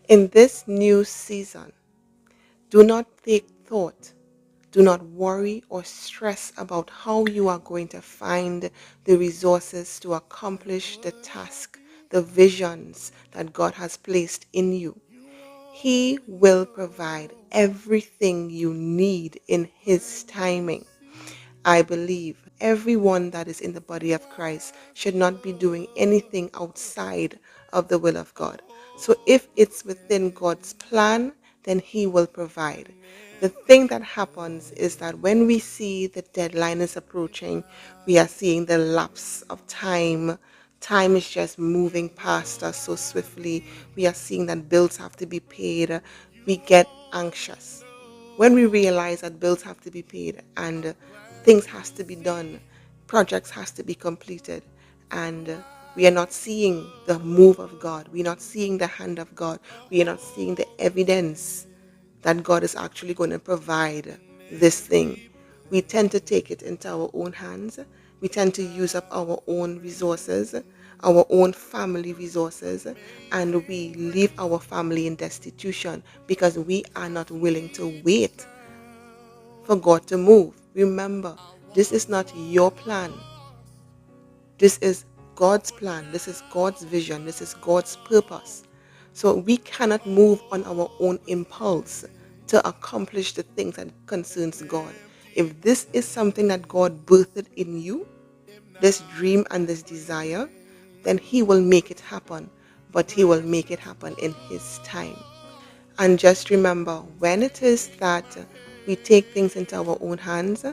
In this new season, do not take thought, do not worry or stress about how you are going to find the resources to accomplish the task, the visions that God has placed in you. He will provide everything you need in His timing. I believe everyone that is in the body of Christ should not be doing anything outside of the will of God. So if it's within God's plan, then He will provide. The thing that happens is that when we see the deadline is approaching, we are seeing the lapse of time. Time is just moving past us so swiftly. We are seeing that bills have to be paid. We get anxious when we realize that bills have to be paid and things has to be done, projects has to be completed, and we are not seeing the move of God, we're not seeing the hand of God, we are not seeing the evidence that God is actually going to provide this thing. We tend to take it into our own hands. We tend to use up our own resources, our own family resources, and we leave our family in destitution because we are not willing to wait for God to move. Remember, this is not your plan. This is God's plan. This is God's vision. This is God's purpose. So we cannot move on our own impulse to accomplish the things that concerns God. If this is something that God birthed in you, this dream and this desire, then He will make it happen. But He will make it happen in His time. And just remember, when it is that we take things into our own hands,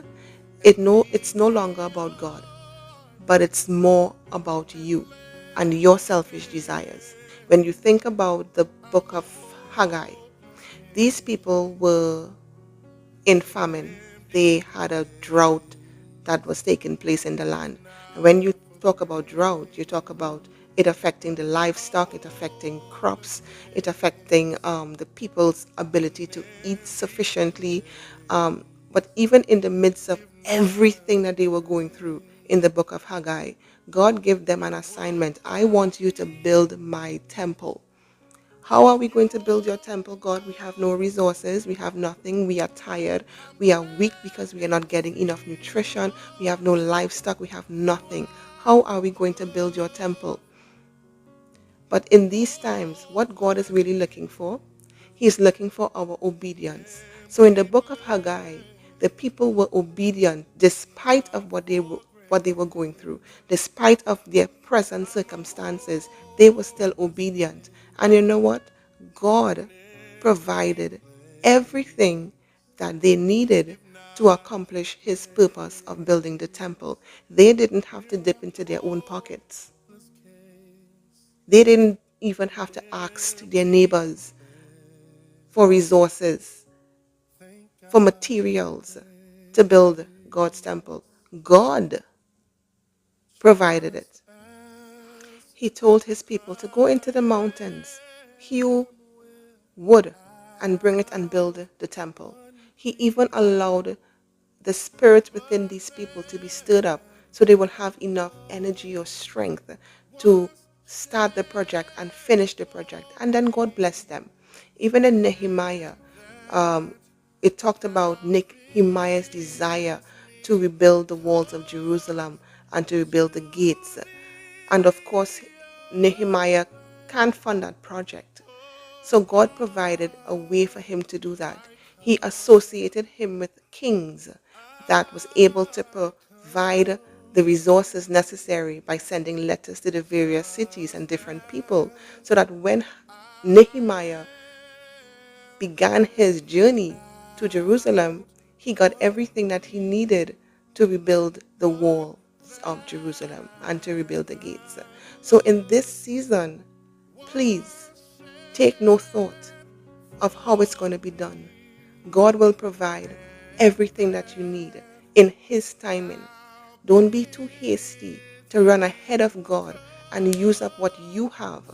it's no longer about God, but it's more about you and your selfish desires. When you think about the book of Haggai, these people were in famine. They had a drought that was taking place in the land. And when you talk about drought, you talk about it affecting the livestock, it affecting crops, it affecting the people's ability to eat sufficiently. But even in the midst of everything that they were going through in the book of Haggai, God gave them an assignment. I want you to build my temple. How are we going to build your temple, God? We have no resources. We have nothing. We are tired. We are weak because we are not getting enough nutrition. We have no livestock. We have nothing. How are we going to build your temple? But in these times, what God is really looking for, He is looking for our obedience. So in the book of Haggai, the people were obedient despite of what they were going through, despite of their present circumstances, they were still obedient. And you know what? God provided everything that they needed to accomplish His purpose of building the temple. They didn't have to dip into their own pockets. They didn't even have to ask their neighbors for resources, for materials to build God's temple. God provided it. He told His people to go into the mountains, hew wood, and bring it and build the temple. He even allowed the spirit within these people to be stirred up so they will have enough energy or strength to start the project and finish the project. And then God blessed them. Even in Nehemiah, it talked about Nehemiah's desire to rebuild the walls of Jerusalem and to rebuild the gates. And of course, Nehemiah can't fund that project. So God provided a way for him to do that. He associated him with kings that was able to provide the resources necessary by sending letters to the various cities and different people, so that when Nehemiah began his journey to Jerusalem, he got everything that he needed to rebuild the walls of Jerusalem and to rebuild the gates. So in this season, please take no thought of how it's going to be done. God will provide everything that you need in His timing. Don't be too hasty to run ahead of God and use up what you have,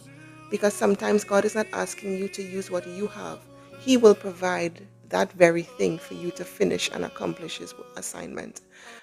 because sometimes God is not asking you to use what you have. He will provide that very thing for you to finish and accomplish His assignment.